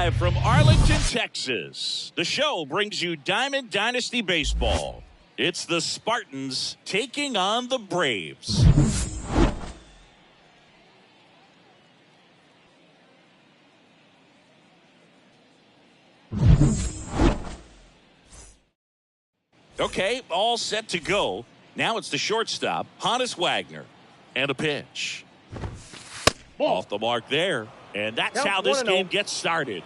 Live from Arlington, Texas, the show brings you Diamond Dynasty Baseball. It's the Spartans taking on the Braves. Okay, all set to go. Now it's the shortstop, Honus Wagner. And a pitch. Ball. Off the mark there. And that's how this game gets started.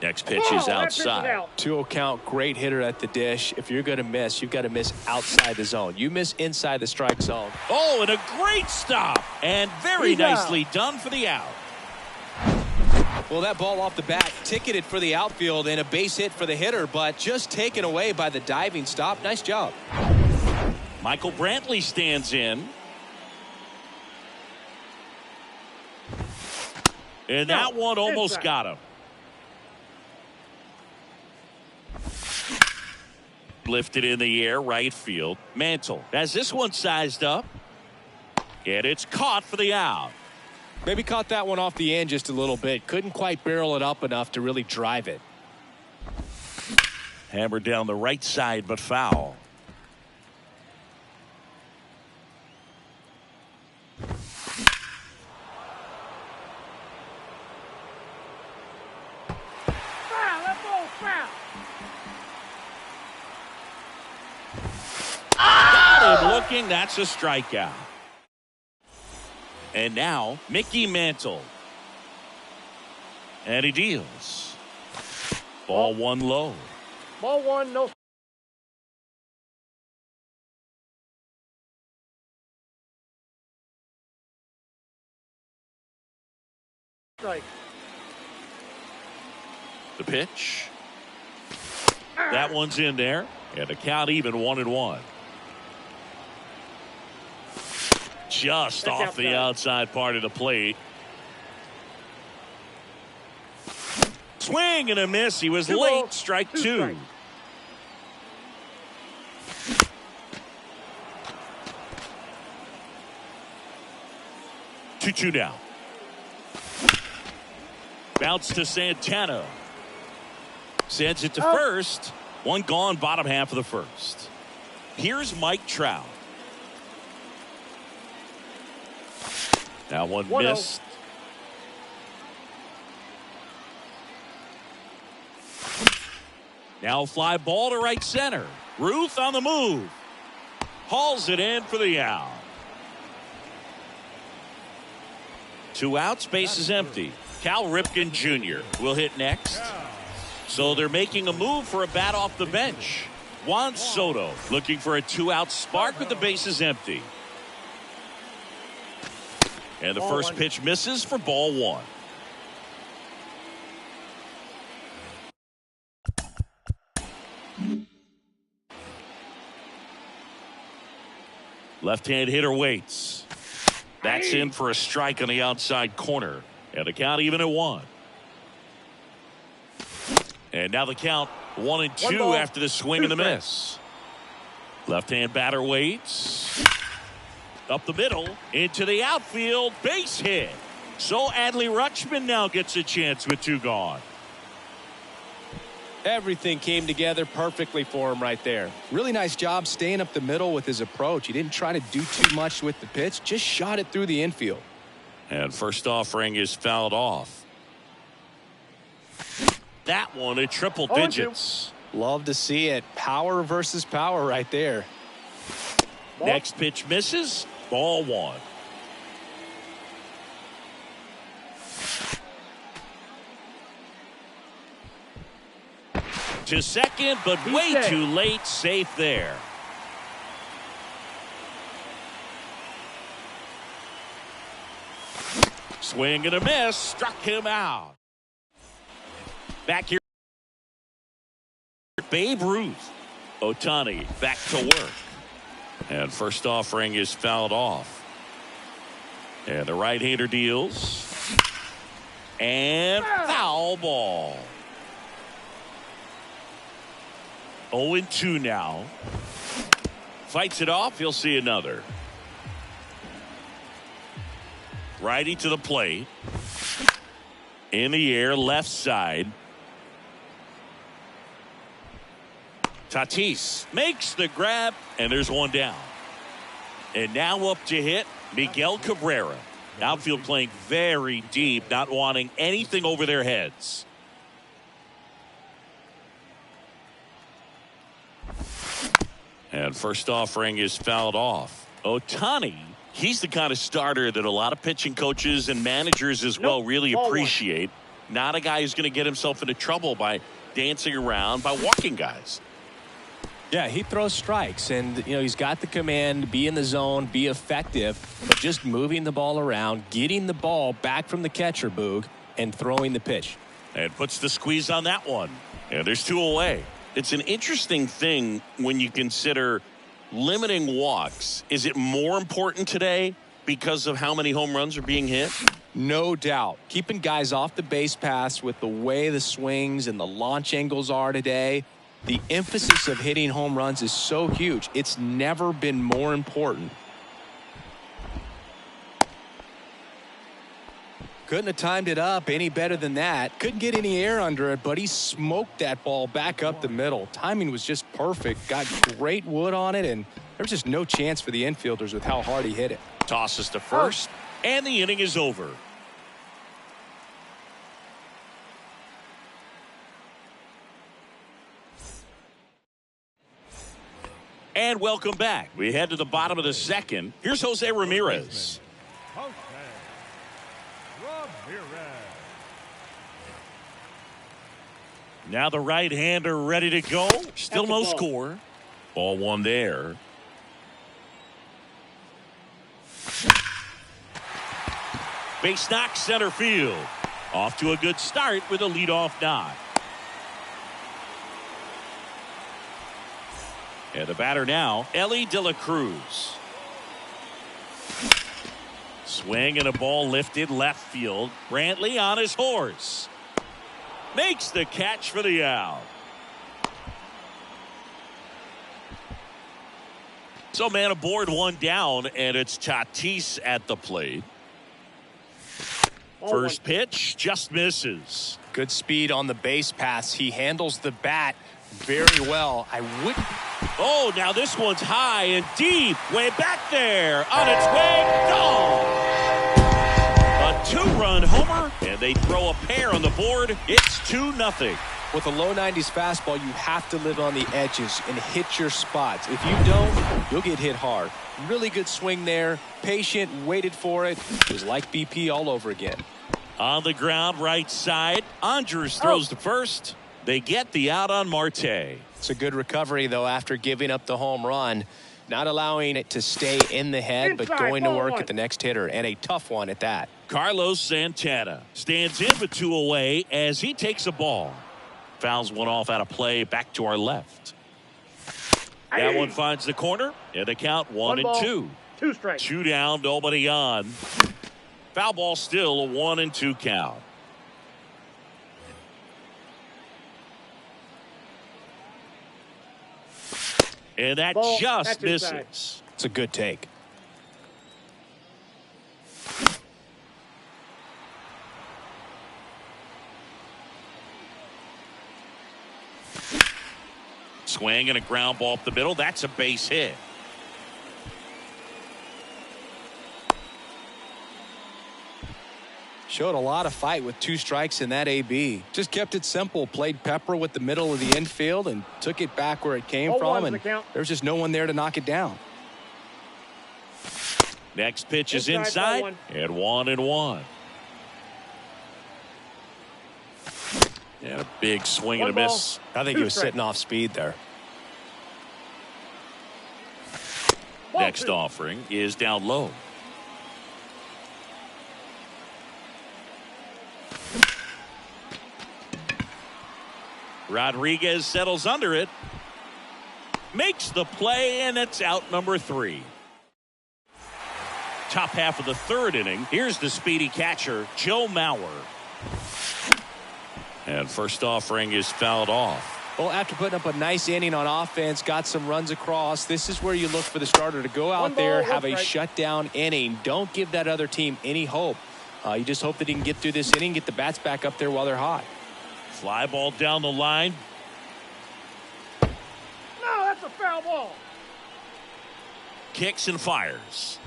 Next pitch is outside. 2-0 count, great hitter at the dish. If you're going to miss, you've got to miss outside the zone. You miss inside the strike zone. Oh, and a great stop. And very nicely done for the out. Well, that ball off the bat ticketed for the outfield and a base hit for the hitter, but just taken away by the diving stop. Nice job. Michael Brantley stands in. And that one almost got him. Lifted in the air, right field. Mantle has this one sized up. And it's caught for the out. Maybe caught that one off the end just a little bit. Couldn't quite barrel it up enough to really drive it. Hammered down the right side, but foul. Got him looking. That's a strikeout. And now Mickey Mantle. And he deals. Ball one low. Ball one, no strike. The pitch. That one's in there. And the count even 1-1. Just That's off the outside part of the plate. Swing and a miss. He was late. Strike two. 2-2 now. Bounce to Santana. Sends it to first. One gone, bottom half of the first. Here's Mike Trout. Now one missed. Now fly ball to right center. Ruth on the move. Hauls it in for the out. 2 outs, base is empty. Cal Ripken Jr. will hit next. So they're making a move for a bat off the bench. Juan Soto looking for a 2-out spark with the bases empty. And the first pitch misses for ball one. Left-hand hitter waits. That's in for a strike on the outside corner. And the count even at 1. And now the count 1-2 after the swing and the miss. Left-hand batter waits. Up the middle, into the outfield, base hit. So Adley Rutschman now gets a chance with 2 gone. Everything came together perfectly for him right there. Really nice job staying up the middle with his approach. He didn't try to do too much with the pitch, just shot it through the infield. And first offering is fouled off. That one at triple digits. Love to see it. Power versus power right there. Next pitch misses. Ball one. To second, but way too late. Safe there. Swing and a miss. Struck him out. Back here. Babe Ruth. Ohtani back to work. And first offering is fouled off. And the right-hander deals. And foul ball. 0-2 now. Fights it off. He'll see another. Righty to the plate. In the air, left side. Tatis makes the grab, and there's one down. And now up to hit Miguel Cabrera. Outfield playing very deep, not wanting anything over their heads. And first offering is fouled off. Ohtani, he's the kind of starter that a lot of pitching coaches and managers as well really appreciate. Not a guy who's going to get himself into trouble by dancing around, by walking guys. Yeah, he throws strikes, and he's got the command, be in the zone, be effective, but just moving the ball around, getting the ball back from the catcher, Boog, and throwing the pitch. And puts the squeeze on that one. And there's 2 away. It's an interesting thing when you consider limiting walks. Is it more important today because of how many home runs are being hit? No doubt. Keeping guys off the base paths with the way the swings and the launch angles are today. The emphasis of hitting home runs is so huge. It's never been more important. Couldn't have timed it up any better than that. Couldn't get any air under it, but he smoked that ball back up the middle. Timing was just perfect. Got great wood on it, and there was just no chance for the infielders with how hard he hit it. Tosses to first, and the inning is over. And welcome back. We head to the bottom of the second. Here's Jose Ramirez. Now the right-hander ready to go. Still no score. Ball one there. Base knock center field. Off to a good start with a leadoff knock. And the batter now, Elly De La Cruz. Swing and a ball lifted left field. Brantley on his horse. Makes the catch for the out. So man aboard, one down, and it's Tatis at the plate. First pitch just misses. Good speed on the base pass. He handles the bat very well. I wouldn't. Oh, now this one's high and deep. Way back there. On its way. Gone. A 2-run homer. And they throw a pair on the board. It's 2-0. With a low 90s fastball, you have to live on the edges and hit your spots. If you don't, you'll get hit hard. Really good swing there. Patient, waited for it. It was like BP all over again. On the ground, right side. Andrews throws to first. They get the out on Marte. It's a good recovery, though, after giving up the home run. Not allowing it to stay in the head, but going to work at the next hitter, and a tough one at that. Carlos Santana stands in with 2 away as he takes a ball. Fouls one off out of play, back to our left. That one finds the corner, and the count 1-2. 2 strikes. 2 down, nobody on. Foul ball still, a 1-2 count. And that just misses. It's a good take. Swing and a ground ball up the middle. That's a base hit. Showed a lot of fight with 2 strikes in that AB. Just kept it simple. Played pepper with the middle of the infield and took it back where it came from. And there's just no one there to knock it down. Next pitch is inside. And 1-1. And a big swing and a miss. I think he was sitting off speed there. Next offering is down low. Rodriguez settles under it. Makes the play, and it's out number 3. Top half of the 3rd inning. Here's the speedy catcher, Joe Mauer. And first offering is fouled off. Well, after putting up a nice inning on offense, got some runs across, this is where you look for the starter to go out there, have a shutdown inning. Don't give that other team any hope. You just hope that he can get through this inning, get the bats back up there while they're hot. Fly ball down the line. No, that's a foul ball. Kicks and fires.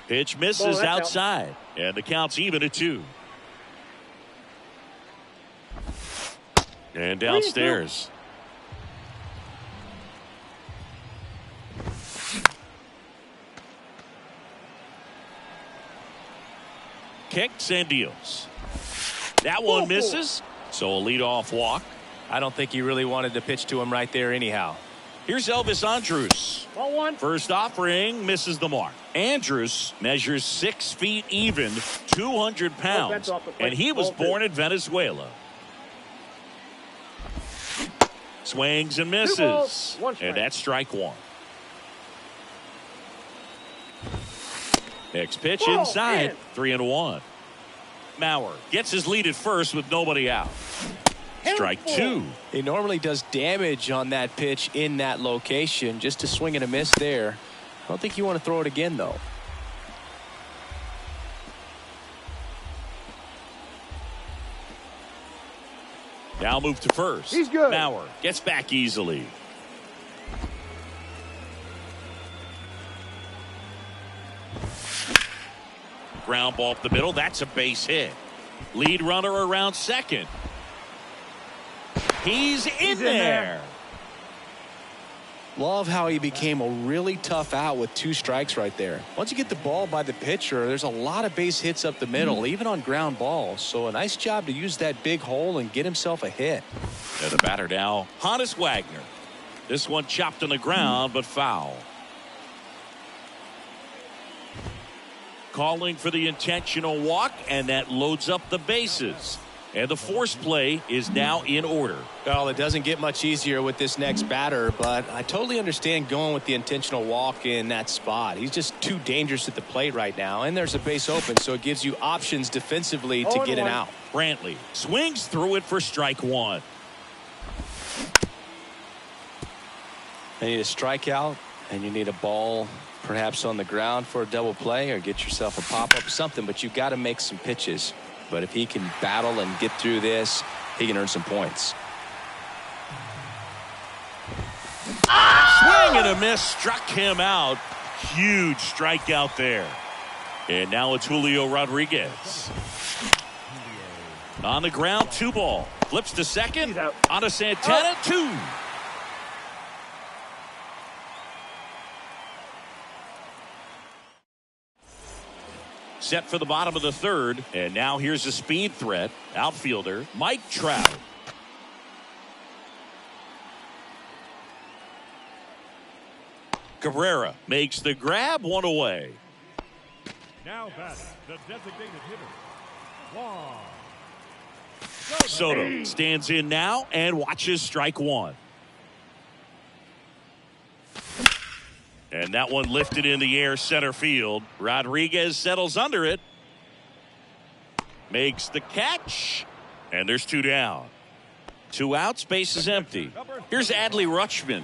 Pitch misses outside. And the count's even at 2. And downstairs. Kicks and deals. That one misses. So a leadoff walk. I don't think he really wanted to pitch to him right there anyhow. Here's Elvis Andrus. Ball 1. First offering misses the mark. Andrus measures 6 feet even, 200 pounds, and he was born in Venezuela. Swings and misses. And that's strike 1. Next pitch inside. 3-1. Mauer gets his lead at first with nobody out. Strike 2. He normally does damage on that pitch in that location. Just a swing and a miss there. I don't think you want to throw it again, though. Now move to first. He's good. Mauer gets back easily. Ground ball up the middle. That's a base hit. Lead runner around second. He's in there. Love how he became a really tough out with 2 strikes right there. Once you get the ball by the pitcher, there's a lot of base hits up the middle, even on ground balls. So a nice job to use that big hole and get himself a hit. And the batter now, Honus Wagner. This one chopped on the ground, but foul. Calling for the intentional walk, and that loads up the bases. And the force play is now in order. Well, it doesn't get much easier with this next batter, but I totally understand going with the intentional walk in that spot. He's just too dangerous at the plate right now, and there's a base open, so it gives you options defensively to get it out. Brantley swings through it for strike 1. You need a strikeout, and you need a ball perhaps on the ground for a double play, or get yourself a pop-up, something, but you've got to make some pitches. But if he can battle and get through this, he can earn some points. Swing and a miss, struck him out. Huge strikeout there. And now it's Julio Rodriguez. On the ground, 2 ball. Flips to second. On to Santana, 2. Set for the bottom of the 3rd. And now here's a speed threat. Outfielder Mike Trout. Cabrera makes the grab, 1 away. Now batting, the designated hitter, Juan Soto stands in now and watches strike 1. And that one lifted in the air center field. Rodriguez settles under it. Makes the catch. And there's 2 down. 2 outs, base is empty. Here's Adley Rutschman.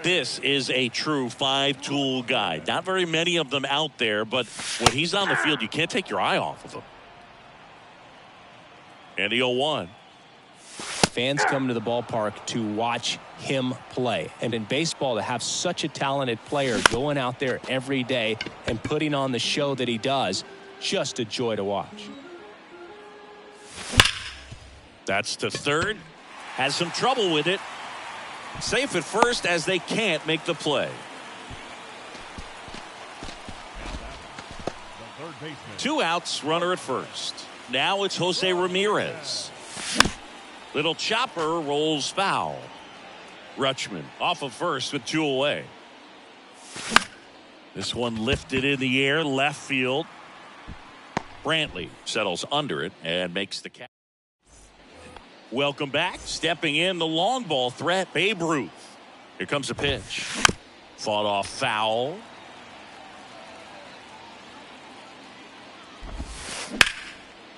This is a true 5-tool guy. Not very many of them out there, but when he's on the field, you can't take your eye off of him. And the 0-1. Fans come to the ballpark to watch him play. And in baseball, to have such a talented player going out there every day and putting on the show that he does, just a joy to watch. That's to third. Has some trouble with it. Safe at first as they can't make the play. the third baseman. 2 outs, runner at first. Now it's Jose Ramirez. Little chopper rolls foul. Rutschman off of first with 2 away. This one lifted in the air, left field. Brantley settles under it and makes the catch. Welcome back. Stepping in the long ball threat, Babe Ruth. Here comes a pitch. Fought off foul.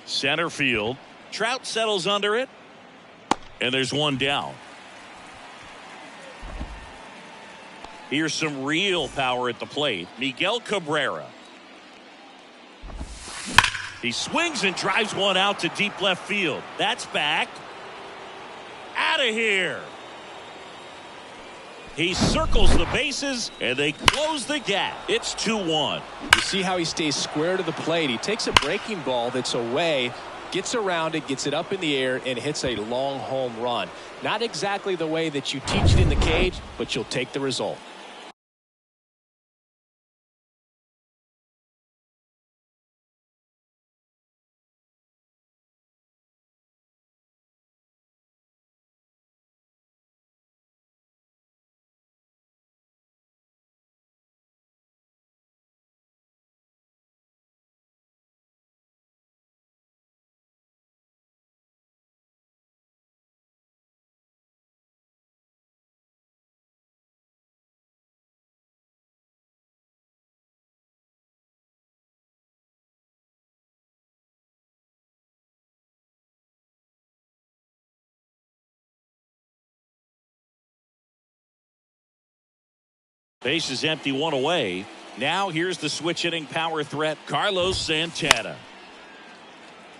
Center field. Trout settles under it. And there's 1 down. Here's some real power at the plate. Miguel Cabrera. He swings and drives one out to deep left field. That's back. Out of here. He circles the bases, and they close the gap. It's 2-1. You see how he stays square to the plate. He takes a breaking ball that's away, gets around it, gets it up in the air, and hits a long home run. Not exactly the way that you teach it in the cage, but you'll take the result. Base is empty, one away. Now here's the switch hitting power threat, Carlos Santana.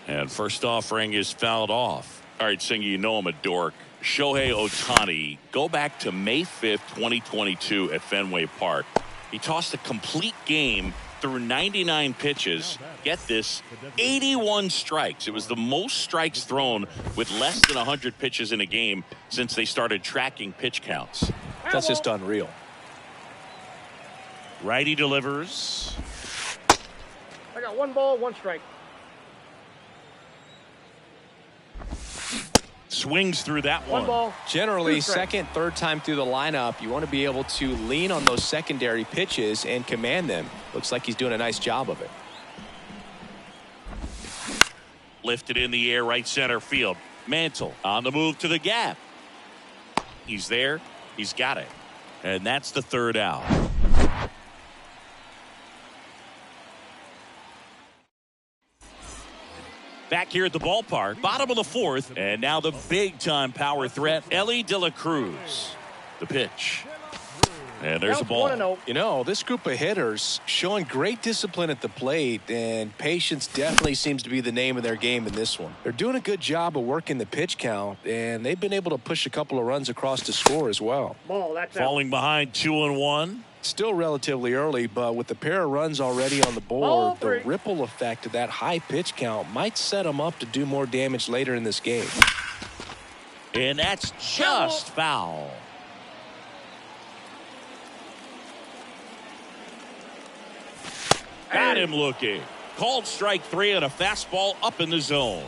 And first offering is fouled off. All right, Singy, you know I'm a dork. Shohei Ohtani, go back to May 5th, 2022 at Fenway Park. He tossed a complete game through 99 pitches. Get this, 81 strikes. It was the most strikes thrown with less than 100 pitches in a game since they started tracking pitch counts. That's just unreal. Righty delivers. I got 1 ball, 1 strike. Swings through that one. 1 ball. Generally, second, third time through the lineup, you want to be able to lean on those secondary pitches and command them. Looks like he's doing a nice job of it. Lifted in the air, right center field. Mantle on the move to the gap. He's there. He's got it. And that's the third out. Back here at the ballpark, bottom of the fourth, and now the big-time power threat, Elly De La Cruz. The pitch. And there's a ball. You know, this group of hitters showing great discipline at the plate, and patience definitely seems to be the name of their game in this one. They're doing a good job of working the pitch count, and they've been able to push a couple of runs across the score as well. Ball, that's Falling behind 2-1. Still relatively early, but with the pair of runs already on the board, the ripple effect of that high pitch count might set them up to do more damage later in this game. And that's just foul. Got him looking. Called strike 3 and a fastball up in the zone.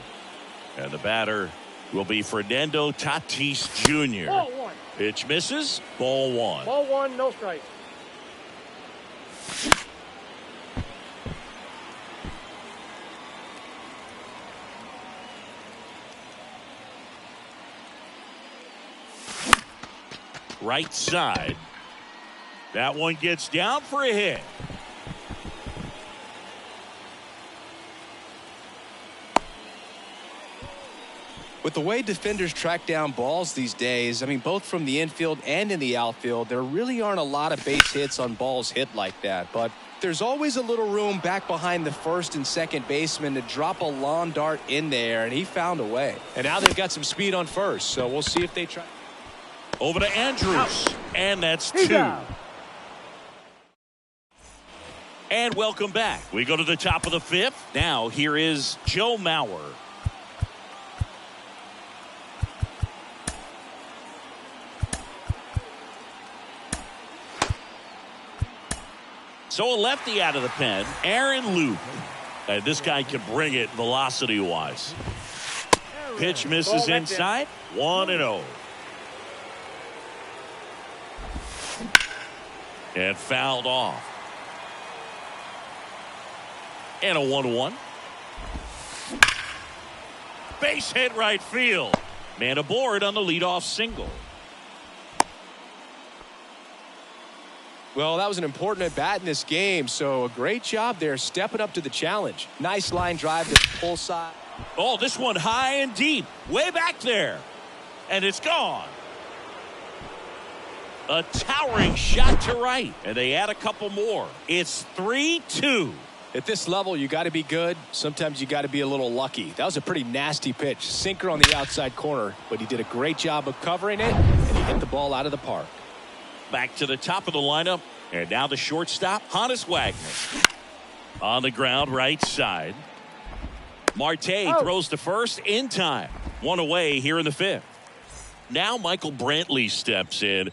And the batter will be Fernando Tatis Jr. Ball 1. Pitch misses. Ball 1. Ball 1, no strike. Right side. That one gets down for a hit. With the way defenders track down balls these days, I mean, both from the infield and in the outfield, there really aren't a lot of base hits on balls hit like that. But there's always a little room back behind the first and second baseman to drop a lawn dart in there, and he found a way. And now they've got some speed on first, so we'll see if they try. Over to Andrews. And that's 2. He's out. And welcome back. We go to the top of the 5th. Now here is Joe Mauer. So a lefty out of the pen, Aaron Loop. And this guy can bring it velocity-wise. Pitch misses inside, 1-0. And fouled off. And a 1-1. Base hit right field. Man aboard on the leadoff single. Well, that was an important at-bat in this game, so a great job there stepping up to the challenge. Nice line drive to the pull side. Oh, this one high and deep, way back there. And it's gone. A towering shot to right, and they add a couple more. It's 3-2. At this level, you got to be good. Sometimes you got to be a little lucky. That was a pretty nasty pitch. Sinker on the outside corner, but he did a great job of covering it, and he hit the ball out of the park. Back to the top of the lineup, and now the shortstop, Honus Wagner. On the ground, right side. Marte throws to first in time. One away here in the fifth. Now Michael Brantley steps in.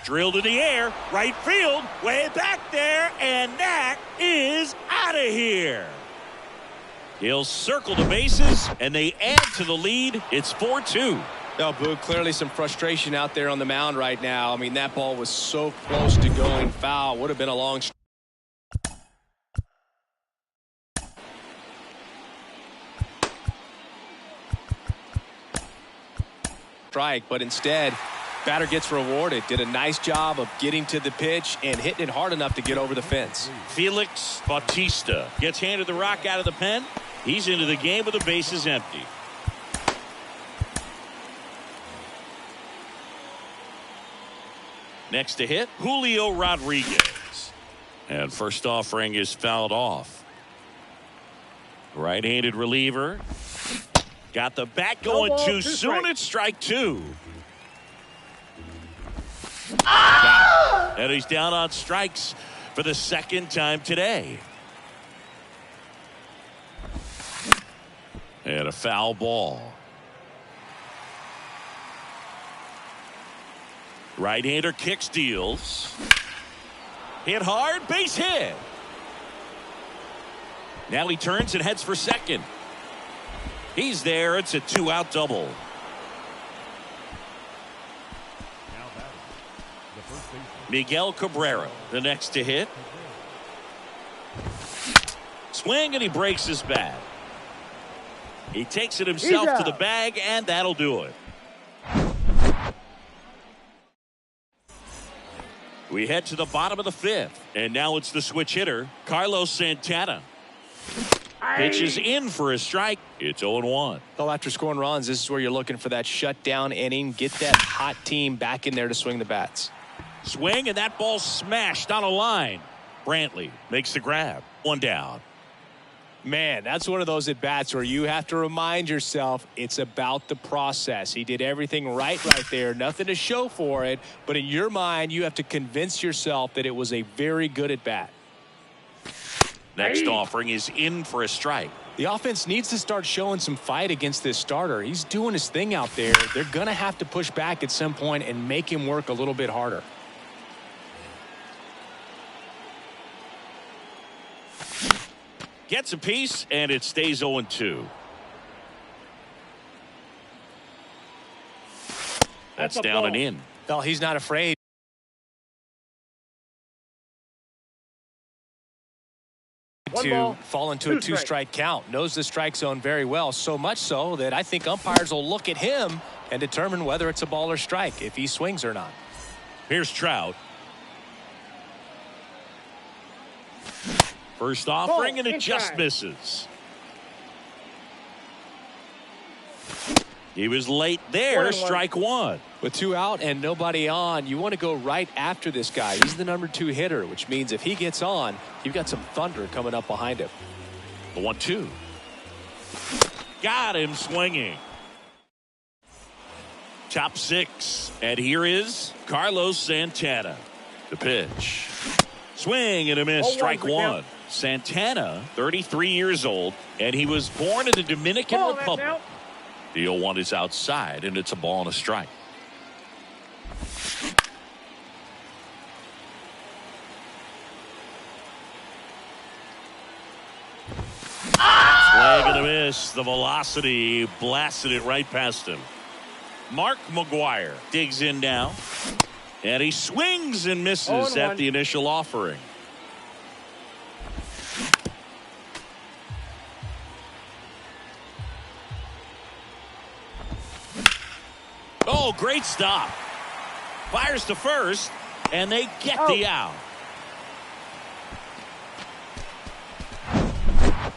Drilled in the air, right field, way back there, and that is out of here. He'll circle the bases, and they add to the lead. It's 4-2. No, Boog, clearly some frustration out there on the mound right now. I mean, that ball was so close to going foul. Would have been a long strike, but instead, batter gets rewarded. Did a nice job of getting to the pitch and hitting it hard enough to get over the fence. Felix Bautista gets handed the rock out of the pen. He's into the game with the bases empty. Next to hit, Julio Rodriguez. And first offering is fouled off. Right-handed reliever. Got the bat going too soon. It's strike two. And he's down on strikes for the second time today. And a foul ball. Right-hander kicks, deals. Hit hard, base hit. Now he turns and heads for second. He's there. It's a two-out double. Miguel Cabrera, the next to hit. Swing, and he breaks his bat. He takes it himself to the bag, and that'll do it. We head to the bottom of the fifth, and now it's the switch hitter, Carlos Santana. Pitches in for a strike. It's 0-1. Well, after scoring runs, this is where you're looking for that shutdown inning. Get that hot team back in there to swing the bats. Swing, and that ball smashed on a line. Brantley makes the grab. One down. Man, that's one of those at-bats where you have to remind yourself it's about the process. He did everything right there. Nothing to show for it. But in your mind, you have to convince yourself that it was a very good at-bat. Next offering is in for a strike. The offense needs to start showing some fight against this starter. He's doing his thing out there. They're going to have to push back at some point and make him work a little bit harder. Gets a piece, and it stays 0-2. That's down and in. Well, he's not afraid to fall into a two-strike count. Knows the strike zone very well, so much so that I think umpires will look at him and determine whether it's a ball or strike, if he swings or not. Here's Trout. First offering, and it just misses. He was late there. Strike one. With two out and nobody on, you want to go right after this guy. He's the number 2 hitter, which means if he gets on, you've got some thunder coming up behind him. The 1-2. Got him swinging. Top 6. And here is Carlos Santana. The pitch. Swing and a miss. Strike one. Santana, 33 years old, and he was born in the Dominican Republic. The 0-1 is outside, and it's a ball and a strike. Swing and a miss. The velocity blasted it right past him. Mark McGuire digs in now, and he swings and misses at the initial offering. Oh, great stop. Fires to first, and they get the out.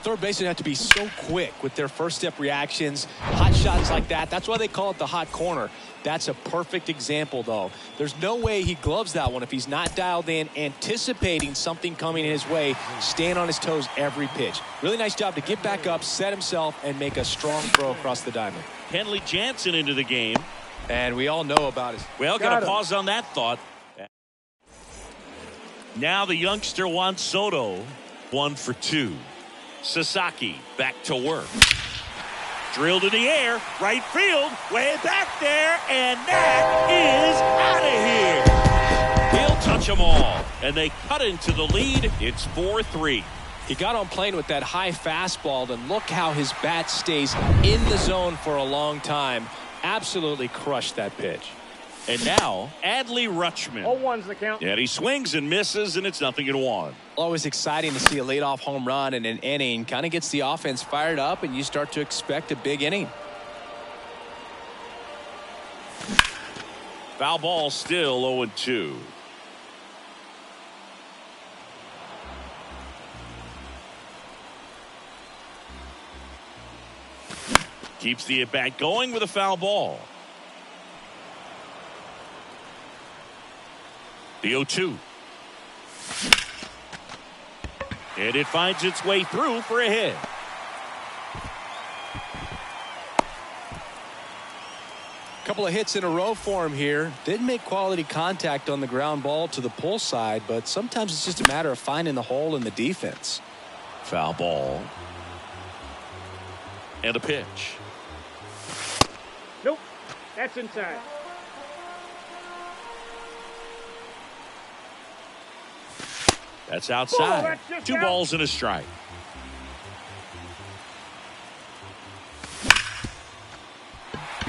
Third basemen have to be so quick with their first step reactions. Hot shots like that. That's why they call it the hot corner. That's a perfect example, though. There's no way he gloves that one if he's not dialed in, anticipating something coming in his way, staying on his toes every pitch. Really nice job to get back up, set himself, and make a strong throw across the diamond. Kenley Jansen into the game. And we all know about his. Well, got to pause on that thought. Now the youngster Juan Soto, 1 for 2. Sasaki back to work. Drilled in the air, right field, way back there, and that is out of here. He'll touch them all, and they cut into the lead. It's 4-3. He got on plane with that high fastball, and look how his bat stays in the zone for a long time. Absolutely crushed that pitch. And now, Adley Rutschman. 0-1's the count. And he swings and misses, and it's 0-1. Always exciting to see a leadoff home run in an inning. Kind of gets the offense fired up, and you start to expect a big inning. Foul ball still 0-2. Keeps the at-bat going with a foul ball. The 0-2. And it finds its way through for a hit. Couple of hits in a row for him here. Didn't make quality contact on the ground ball to the pull side, but sometimes it's just a matter of finding the hole in the defense. Foul ball. And a pitch. Nope. That's inside. That's outside. that's just 2 out. balls and a strike.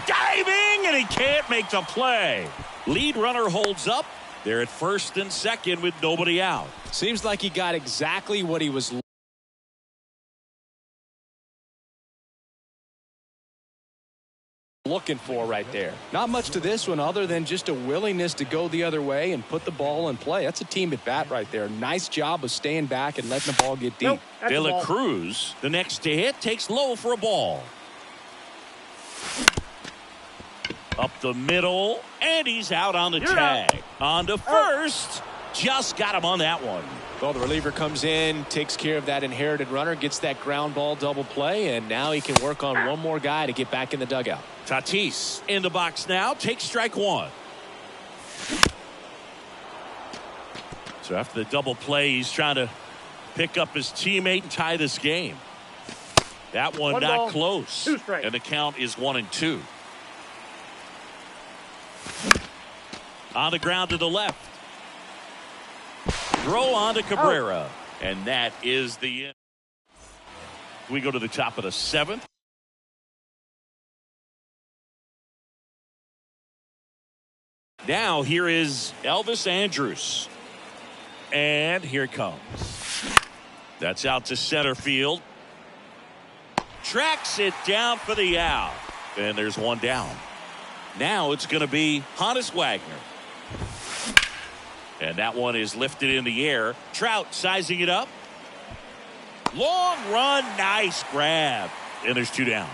Diving, and he can't make the play. Lead runner holds up. They're at first and second with nobody out. Seems like he got exactly what he was looking for right there. Not much to this one other than just a willingness to go the other way and put the ball in play. That's a team at bat right there. Nice job of staying back and letting the ball get deep. Nope, that's De a La ball. Cruz, the next to hit, takes low for a ball. Up the middle, and he's out on the tag. On to first. Just got him on that one. Well, the reliever comes in, takes care of that inherited runner, gets that ground ball double play, and now he can work on one more guy to get back in the dugout. Tatis in the box now, takes strike 1. So after the double play, he's trying to pick up his teammate and tie this game. That one not ball, close. 2 strikes. And the count is 1-2. On the ground to the left. Throw on to Cabrera. And that is the end. We go to the top of the 7th. Now here is Elvis Andrus. And here it comes. That's out to center field. Tracks it down for the out. And there's one down. Now it's going to be Honus Wagner. And that one is lifted in the air. Trout sizing it up. Long run, nice grab. And there's 2 down.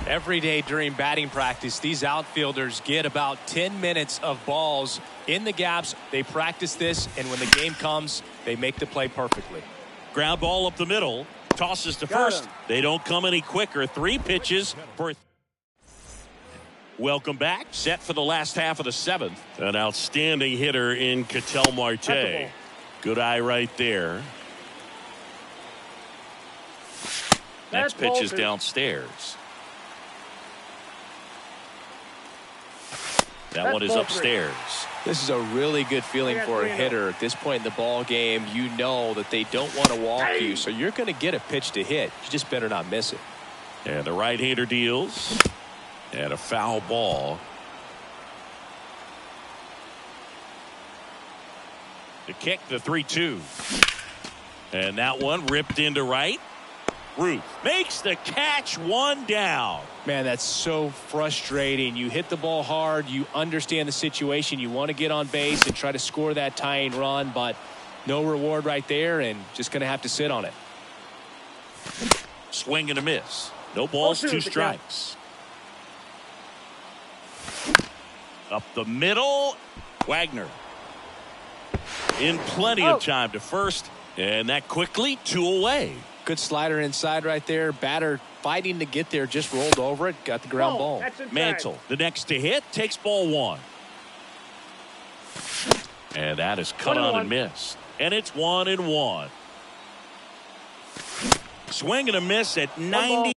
Every day during batting practice, these outfielders get about 10 minutes of balls in the gaps. They practice this, and when the game comes, they make the play perfectly. Ground ball up the middle. Tosses to first. They don't come any quicker. 3 pitches for. Welcome back. Set for the last half of the 7th. An outstanding hitter in Ketel Marte. Good eye right there. Next pitch is downstairs. That one is upstairs. This is a really good feeling for a hitter at this point in the ball game. You know that they don't want to walk you, so you're going to get a pitch to hit. You just better not miss it. And the right-hander deals. And a foul ball. The kick, the 3-2. And that one ripped into right. Ruth makes the catch, 1 down. Man, that's so frustrating. You hit the ball hard. You understand the situation. You want to get on base and try to score that tying run, but no reward right there, and just going to have to sit on it. Swing and a miss. No balls, 2 strikes. Up the middle. Wagner. In plenty of time to first. And that quickly 2 away. Good slider inside right there. Batter fighting to get there. Just rolled over it. Got the ground ball. Mantle, the next to hit, takes ball 1. And that is cut on and missed. And it's 1-1. Swing and a miss at 90.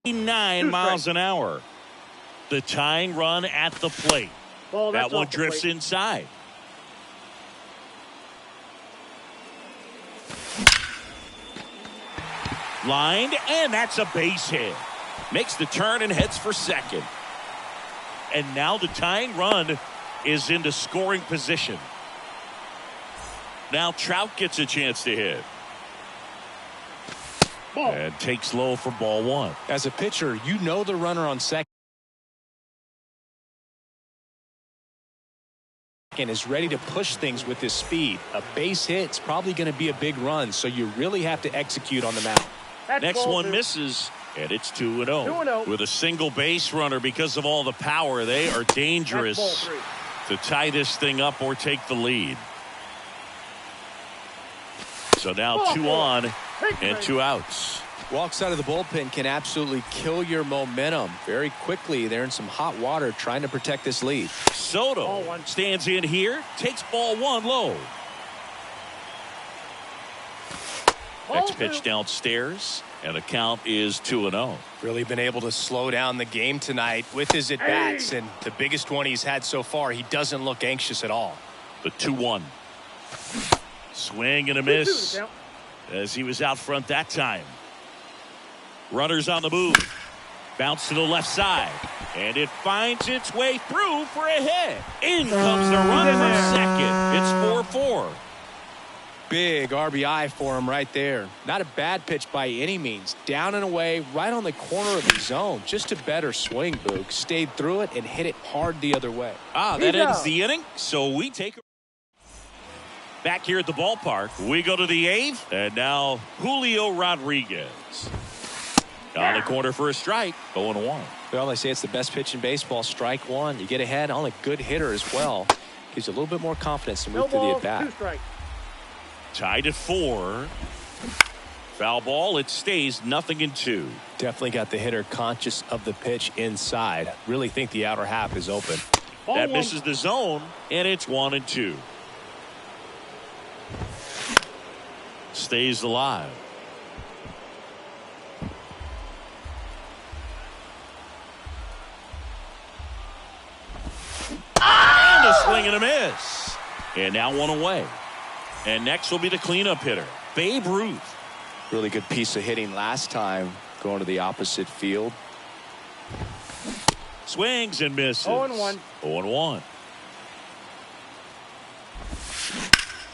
Nine miles an hour. The tying run at the plate. That one drifts inside. Lined, and that's a base hit. Makes the turn and heads for second. And now the tying run is into scoring position. Now Trout gets a chance to hit. And takes low for ball 1. As a pitcher, you know the runner on second is ready to push things with his speed. A base hit's probably going to be a big run, so you really have to execute on the mound. Next one misses, and it's 2-0. With a single base runner because of all the power, they are dangerous to tie this thing up or take the lead. So now 2 on and 2 outs. Walks out of the bullpen can absolutely kill your momentum very quickly. They're in some hot water trying to protect this lead. Soto stands in here, takes ball 1 low. Next pitch downstairs, and the count is 2-0. Really been able to slow down the game tonight with his at-bats, and the biggest one he's had so far. He doesn't look anxious at all. The 2-1. Swing and a miss as he was out front that time. Runners on the move. Bounce to the left side. And it finds its way through for a hit. In comes the run for second. It's 4-4. Big RBI for him right there. Not a bad pitch by any means. Down and away, right on the corner of the zone. Just a better swing, Boog. Stayed through it and hit it hard the other way. That ends the inning. So we take back here at the ballpark. We go to the 8th. And now Julio Rodriguez. On the corner for a strike. 0-1. Well, they say it's the best pitch in baseball. Strike one. You get ahead on a good hitter as well. Gives you a little bit more confidence to move through the at-bat. Tied at 4. Foul ball. It stays 0-2. Definitely got the hitter conscious of the pitch inside. Really think the outer half is open. That misses the zone, and it's 1-2. Stays alive. And a swing and a miss. And now 1 away. And next will be the cleanup hitter, Babe Ruth. Really good piece of hitting last time, going to the opposite field. Swings and misses. 0-1. 0-1.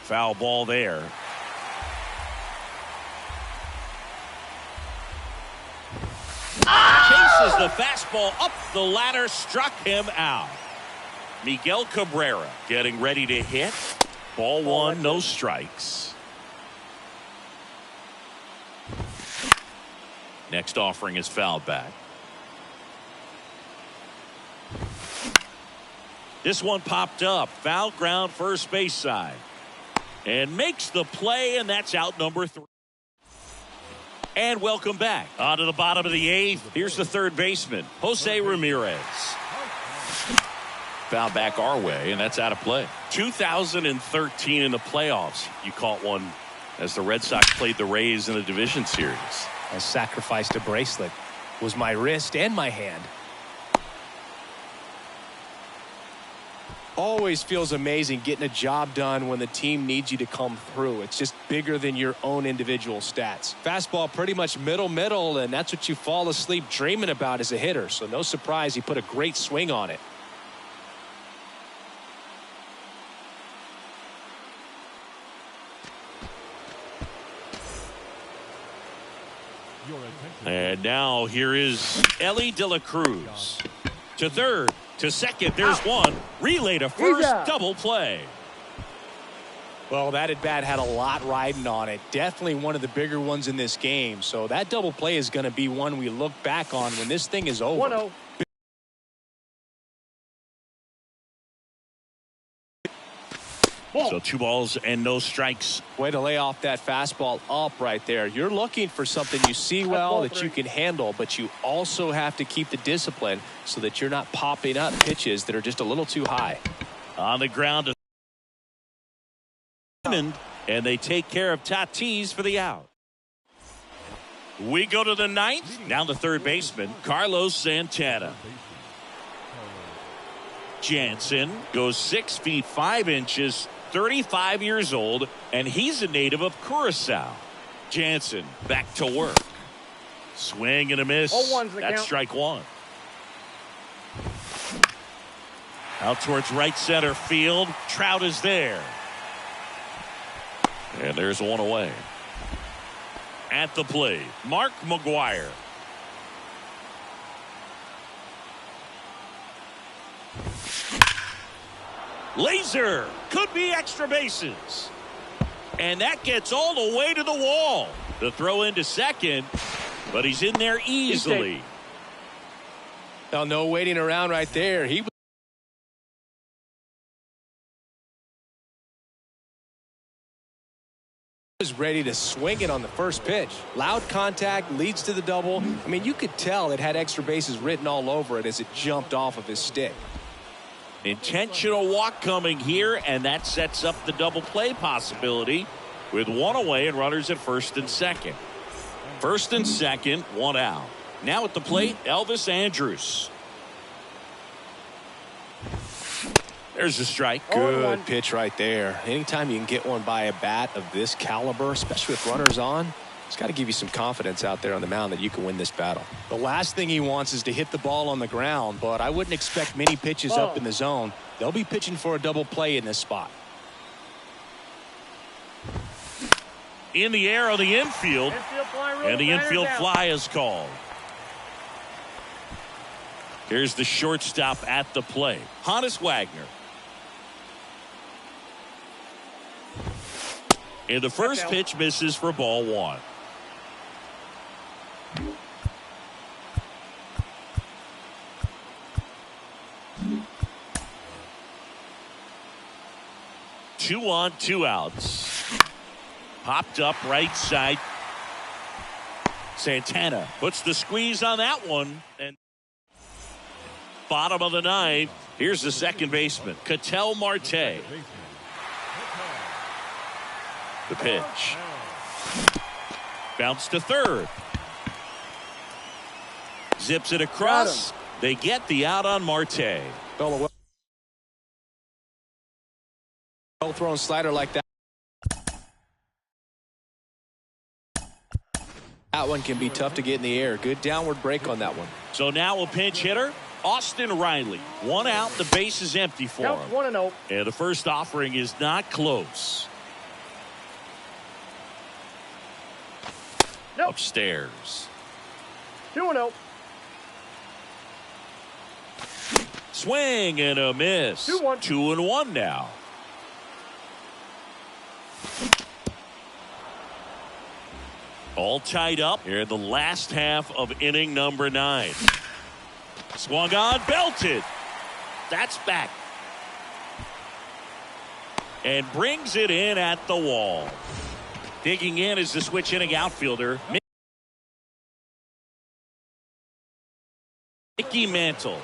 Foul ball there. Chases the fastball up the ladder, struck him out. Miguel Cabrera getting ready to hit. Ball 1, no strikes. Next offering is fouled back. This one popped up. Foul ground first base side. And makes the play, and that's out number 3. And welcome back. On to the bottom of the 8th. Here's the third baseman, Jose Ramirez. Foul back our way, and that's out of play. 2013 in the playoffs, you caught one as the Red Sox played the Rays in the division series. I sacrificed a bracelet. It was my wrist and my hand. Always feels amazing getting a job done when the team needs you to come through. It's just bigger than your own individual stats. Fastball pretty much middle, and that's what you fall asleep dreaming about as a hitter. So no surprise he put a great swing on it. And now here is Ellie De La Cruz. To third, to second, there's one. Relay to first, double play. Well, that at bat had a lot riding on it. Definitely one of the bigger ones in this game. So that double play is going to be one we look back on when this thing is over. 1-0. So 2 balls and no strikes. Way to lay off that fastball up right there. You're looking for something you see well that you can handle, but you also have to keep the discipline so that you're not popping up pitches that are just a little too high. On the ground, and they take care of Tatis for the out. We go to the 9th. Now the third baseman, Carlos Santana. Jansen goes 6 feet 5 inches, 35 years old, and he's a native of Curacao. Jansen back to work. Swing and a miss. That's strike one. Out towards right center field. Trout is there. And there's one away. At the plate, Mark McGuire. Laser could be extra bases. And that gets all the way to the wall. The throw into second, but he's in there easily. Well, no waiting around right there. He was ready to swing it on the first pitch. Loud contact leads to the double. I mean, you could tell it had extra bases written all over it as it jumped off of his stick. Intentional walk coming here, and that sets up the double play possibility with one away and runners at first and second. First and second, one out. Now at the plate, Elvis Andrus. There's a strike. Good pitch right there. Anytime you can get one by a bat of this caliber, especially with runners on, it's got to give you some confidence out there on the mound that you can win this battle. The last thing he wants is to hit the ball on the ground, but I wouldn't expect many pitches up in the zone. They'll be pitching for a double play in this spot. In the air on the infield, and the infield fly is called. Here's the shortstop at the plate, Honus Wagner. And the first pitch misses for ball one. Two on, 2 outs. Popped up right side. Santana puts the squeeze on that one. And bottom of the 9th. Here's the second baseman, Ketel Marte. The pitch. Bounce to third. Zips it across. They get the out on Marte. Well thrown slider like that. That one can be tough to get in the air. Good downward break on that one. So now a pinch hitter, Austin Riley. 1 out, the base is empty for him. 1-0. And the first offering is not close. Nope. Upstairs. 2-0. Swing and a miss. 2-1. 2-1 now. All tied up here in the last half of inning number 9. Swung on, belted. That's back. And brings it in at the wall. Digging in is the switch hitting outfielder, Mickey Mantle.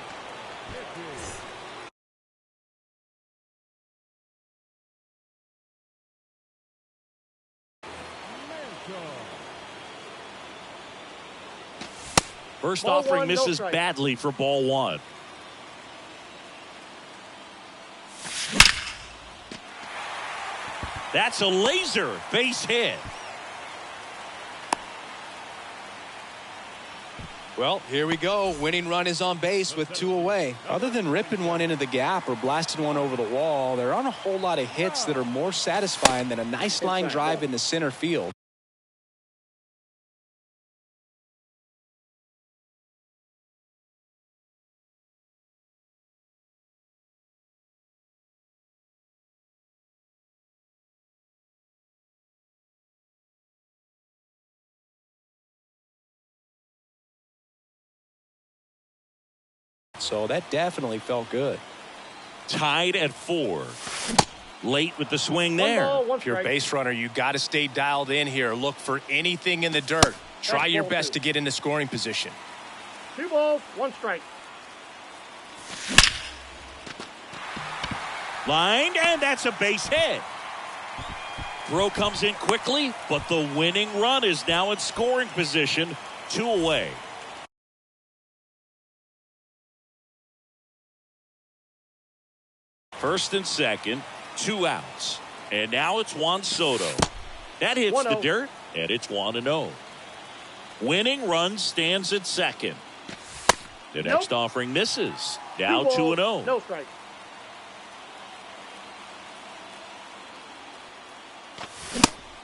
First offering misses badly for ball one. That's a laser base hit. Well, here we go. Winning run is on base with 2 away. Other than ripping one into the gap or blasting one over the wall, there aren't a whole lot of hits that are more satisfying than a nice line drive into center field. So that definitely felt good. Tied at 4. Late with the swing One there. ball, one If you're a strike. base runner, you got to stay dialed in here. Look for anything in the dirt. Try That's your ball best 2. to get into scoring position. 2 balls, 1 strike. Lined, and that's a base hit. Throw comes in quickly, but the winning run is now in scoring position. 2 away. First and second, 2 outs. And now it's Juan Soto. That hits the 1-0. dirt, and it's 1-0. Winning run stands at second. The next offering misses. Now 2-0. No strike.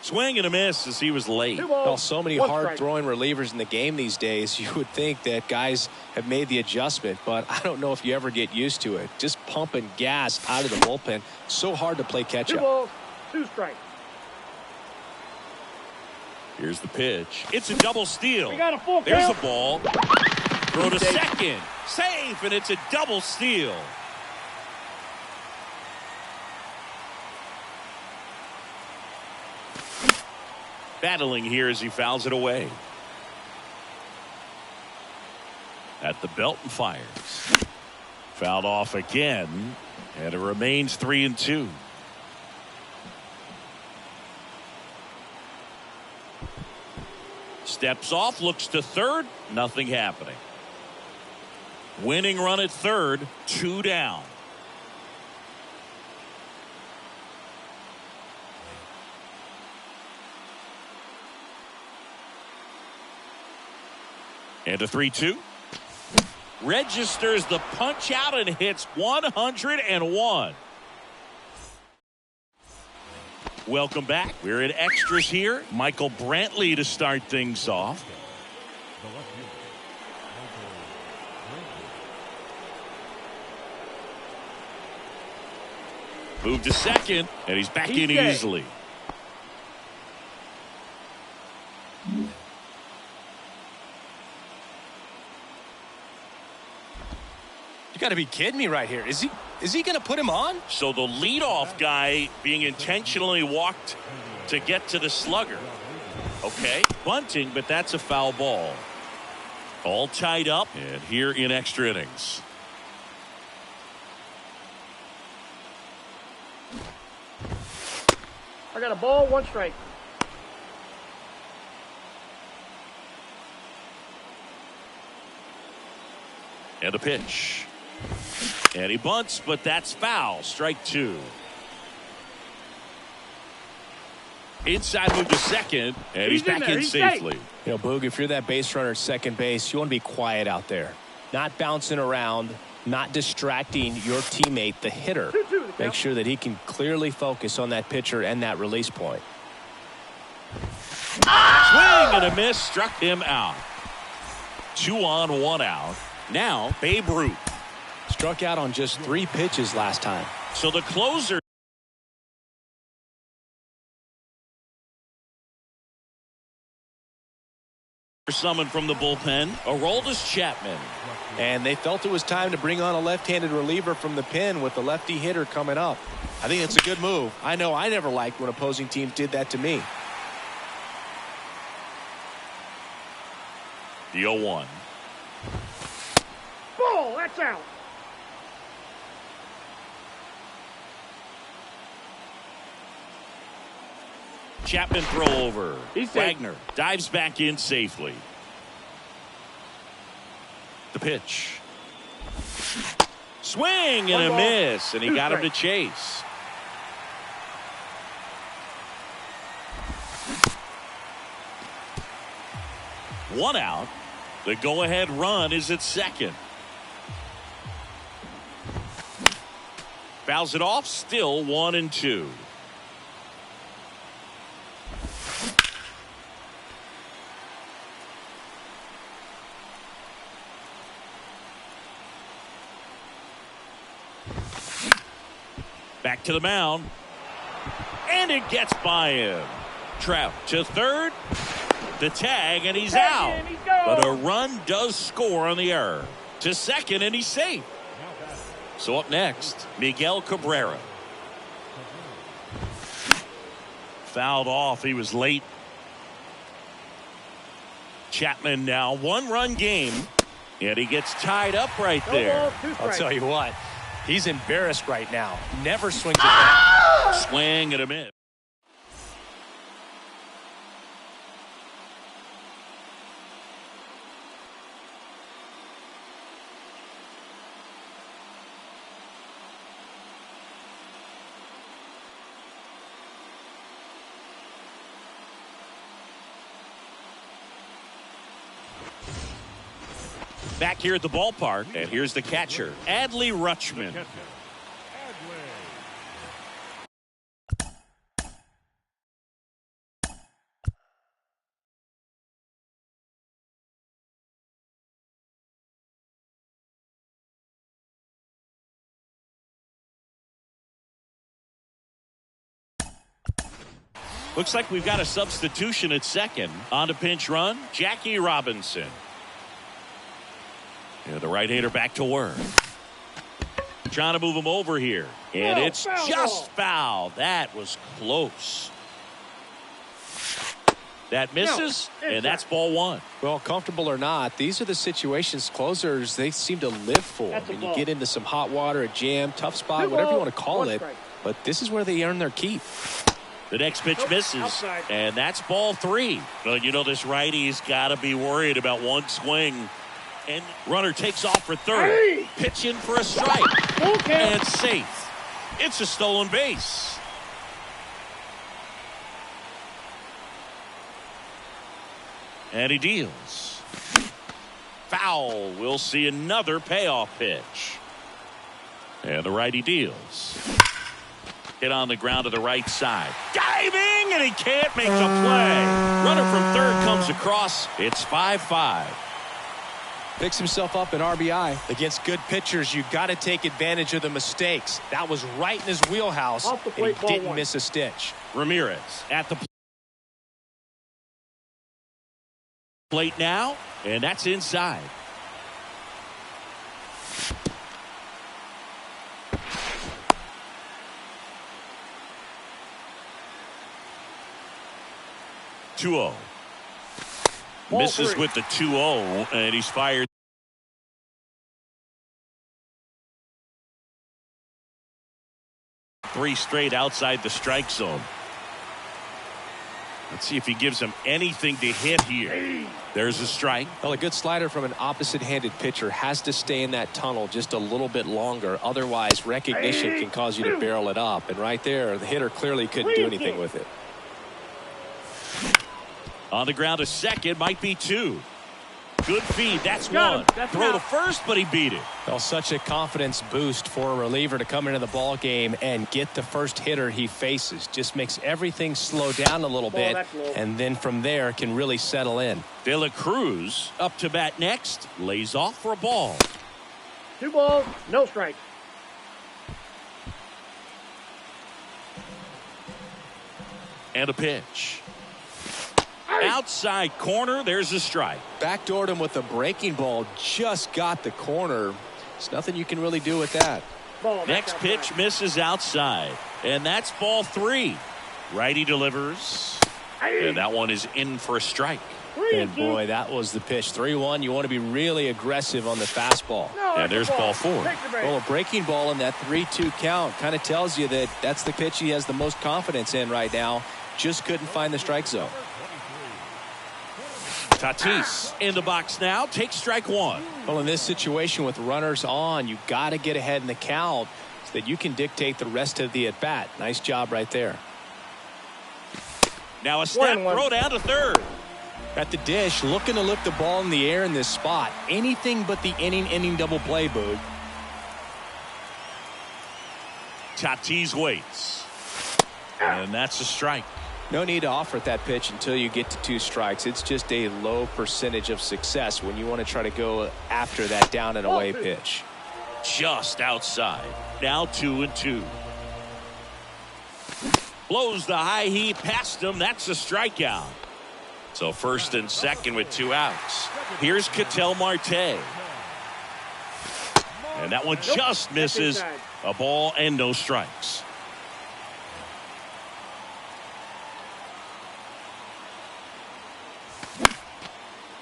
Swing and a miss as he was late. 2 balls, Well, so many 1 hard strike. throwing relievers in the game these days, you would think that guys have made the adjustment, but I don't know if you ever get used to it. Just pumping gas out of the bullpen, so hard to play catch 2 up. balls, 2 strikes. Here's the pitch. It's a double steal. We got a full There's count. a ball. Throw to second. Safe, and it's a double steal. Battling here as he fouls it away. At the belt and fires. Fouled off again, and it remains 3-2. Steps off, looks to third, nothing happening. Winning run at third, 2 down. And a 3-2. Registers the punch out and hits 101. Welcome back. We're in extras here. Michael Brantley to start things off. The left fielder, Michael Brantley. Move to second, and he's back in dead. easily. You got to be kidding me right here. Is he going to put him on? So the leadoff guy being intentionally walked to get to the slugger. Okay, bunting, but that's a foul ball. All tied up, and here in extra innings. I got a ball, 1 strike. And a pitch. And he bunts, but that's foul. Strike 2. Inside move to second, and he's He's in back there. in He's safely. You know, Boog, if you're that base runner at second base, you want to be quiet out there. Not bouncing around, not distracting your teammate, the hitter. 2-2 the Make count. sure that he can clearly focus on that pitcher and that release point. Swing and a miss, struck him out. 2 on, 1 out. Now, Babe Ruth. Struck out on just 3 pitches last time. So the closer summoned from the bullpen, Aroldis Chapman. And they felt it was time to bring on a left-handed reliever from the pen with the lefty hitter coming up. I think it's a good move. I know I never liked when opposing teams did that to me. The 0-1. Ball, that's out. Chapman throw over. He's safe. Wagner dives back in safely. The pitch. Swing and 1 a ball, miss, and he 2 got him to strikes. chase. One out. The go-ahead run is at second. Fouls it off, still 1-2. Back to the mound. And it gets by him. Trout to third. The tag, and he's Tag out. in, he's gone. But a run does score on the error. to second, and he's safe. So up next, Miguel Cabrera. Fouled off. He was late. Chapman now 1-run game. And he gets tied up right there. I'll tell you what. He's embarrassed right now. Never swings it back. Swing and a miss. Back here at the ballpark, and here's the catcher, Adley Rutschman. Looks like we've got a substitution at second. On to pinch run, Jackie Robinson. Yeah, the right-hander back to work. Trying to move him over here. And it's just foul. That was close. That misses, and that's ball one. Well, comfortable or not, these are the situations closers they seem to live for. When you get into some hot water, a jam, tough spot, whatever you want to call it. But this is where they earn their keep. The next pitch misses, and that's ball three. Well, you know, this righty's got to be worried about one swing. And runner takes off for third. Pitch in for a strike. And safe. It's a stolen base. And he deals. Foul. We'll see another payoff pitch. And the righty deals. Hit on the ground to the right side. Diving, and he can't make the play. Runner from third comes across. It's 5-5. Picks himself up an RBI. Against good pitchers, you got to take advantage of the mistakes. That was right in his wheelhouse, and he didn't miss a stitch. Ramirez at the plate now, and that's inside. Ball misses with the 2-0, and he's fired. Three straight outside the strike zone. Let's see if he gives him anything to hit here. There's a strike. Well, a good slider from an opposite-handed pitcher has to stay in that tunnel just a little bit longer. Otherwise, recognition can cause you to barrel it up. And right there, the hitter clearly couldn't do anything with it. On the ground to second, might be two. Good feed, that's one. Throw to first, but he beat it. Well, such a confidence boost for a reliever to come into the ball game and get the first hitter he faces. Just makes everything slow down a little bit, and then from there can really settle in. De La Cruz up to bat next, lays off for a ball. 2 balls, no strike. And a pitch. Outside corner, there's a strike. Backdoored him with a breaking ball, just got the corner. There's nothing you can really do with that. Next pitch misses outside, and that's ball three. Righty delivers, and that one is in for a strike. And boy, that was the pitch. 3-1. You want to be really aggressive on the fastball. And there's ball four. Well, a breaking ball in that 3-2 count kind of tells you that that's the pitch he has the most confidence in right now. Just couldn't find the strike zone. Tatis in the box now, takes strike one. Well, in this situation with runners on, you got to get ahead in the count so that you can dictate the rest of the at-bat. Nice job right there. Now a step throw down to third. At the dish, looking to lift the ball in the air in this spot. Anything but the inning double play, Boog. Tatis waits. And that's a strike. No need to offer at that pitch until you get to 2 strikes. It's just a low percentage of success when you want to try to go after that down and away pitch. Just outside. Now 2-2. Blows the high heat past him. That's a strikeout. So first and second with 2 outs. Here's Ketel Marte. And that one Nope. just That's misses. inside. A ball and no strikes.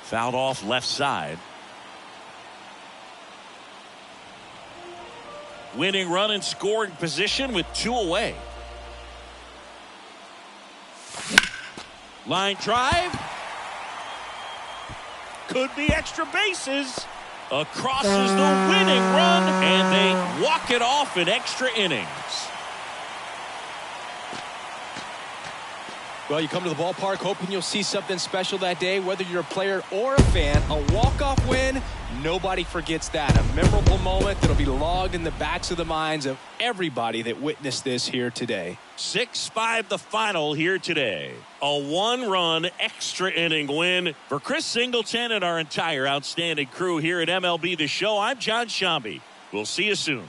Fouled off left side. Winning run in scoring position with 2 away. Line drive. Could be extra bases. Across is the winning run, and they walk it off in extra innings. Well, you come to the ballpark hoping you'll see something special that day, whether you're a player or a fan. A walk-off win, nobody forgets that. A memorable moment that'll be logged in the backs of the minds of everybody that witnessed this here today. 6-5 the final here today. A 1-run extra inning win for Chris Singleton and our entire outstanding crew here at MLB The Show. I'm John Shambi. We'll see you soon.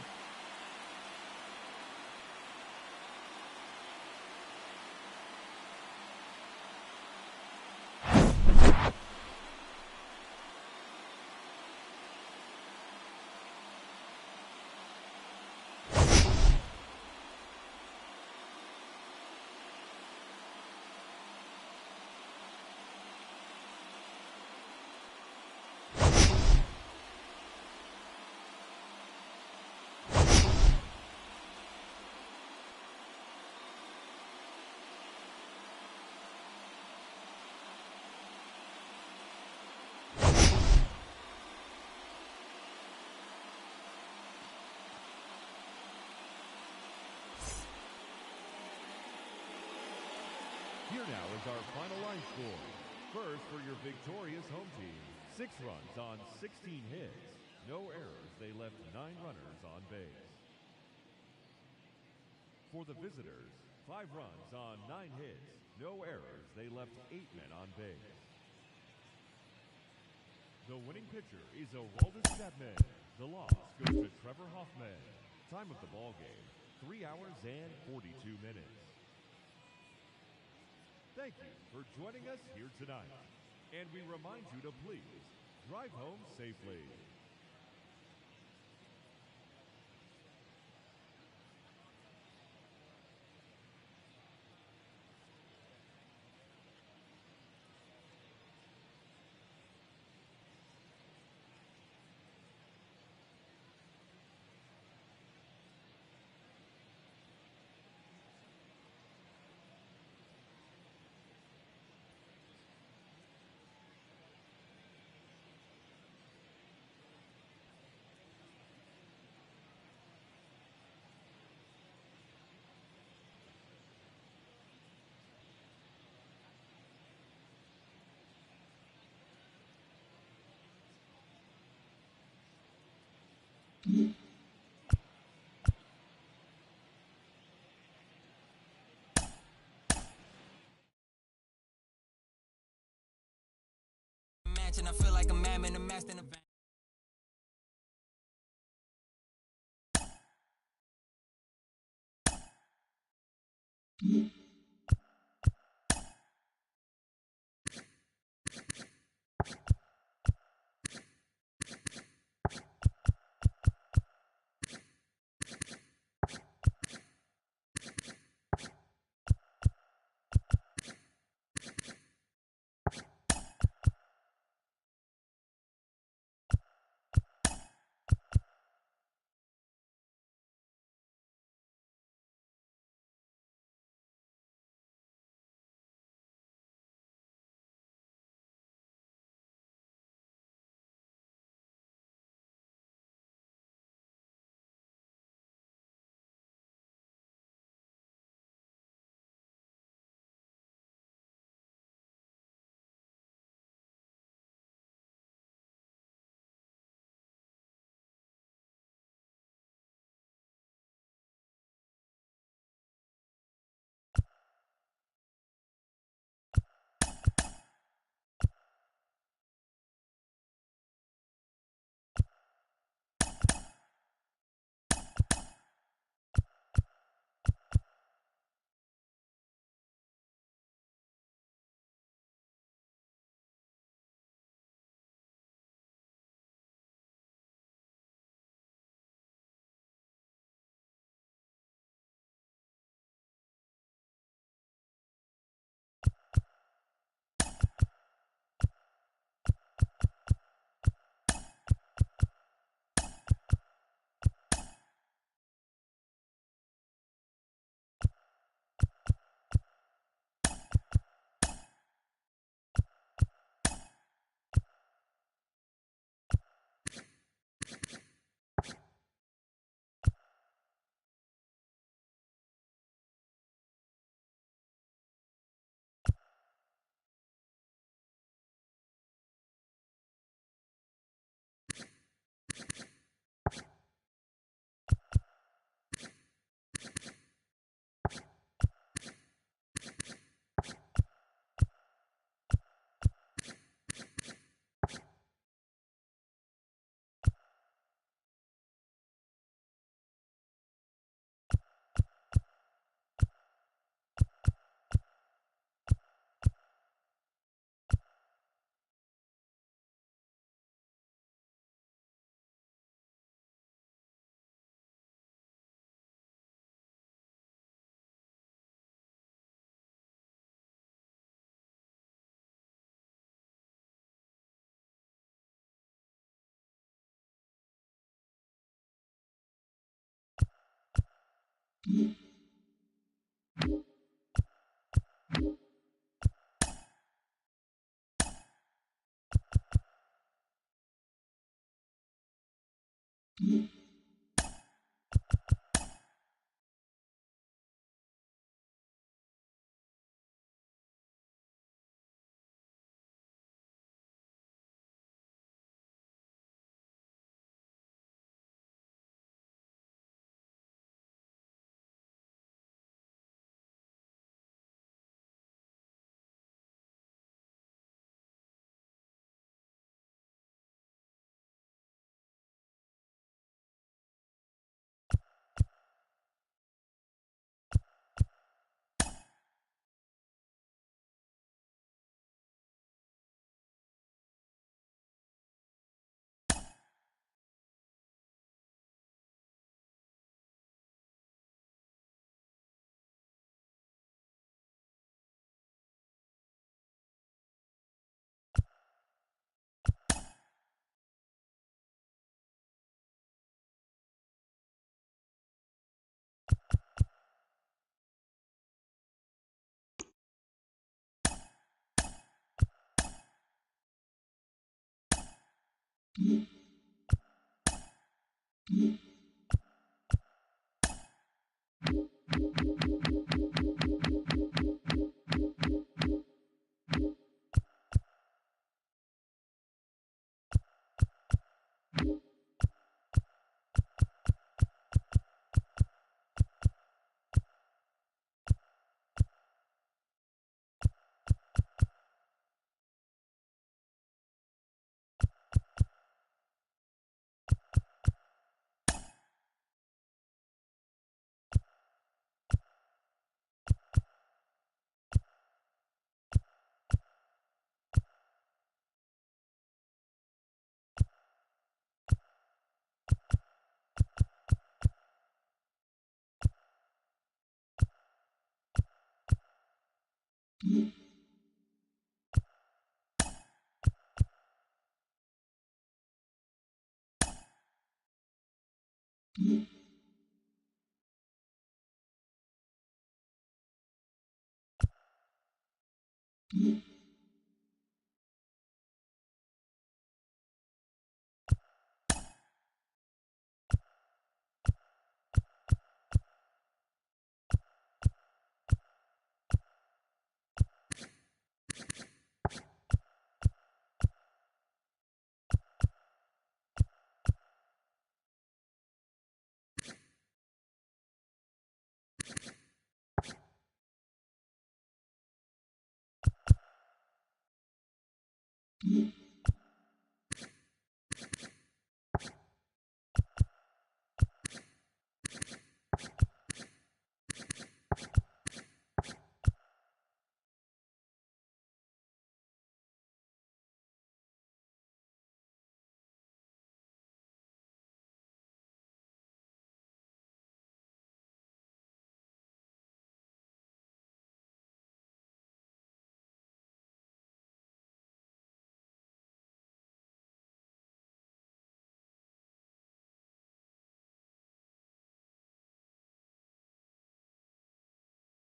Here now is our final line score. First for your victorious home team. 6 runs on 16 hits. No errors. They left 9 runners on base. For the visitors, 5 runs on 9 hits. No errors. They left 8 men on base. The winning pitcher is Aroldis Chapman. The loss goes to Trevor Hoffman. Time of the ball game, 3 hours and 42 minutes. Thank you for joining us here tonight. And we remind you to please drive home safely. And I feel like a madman, a master in the Mm-hmm.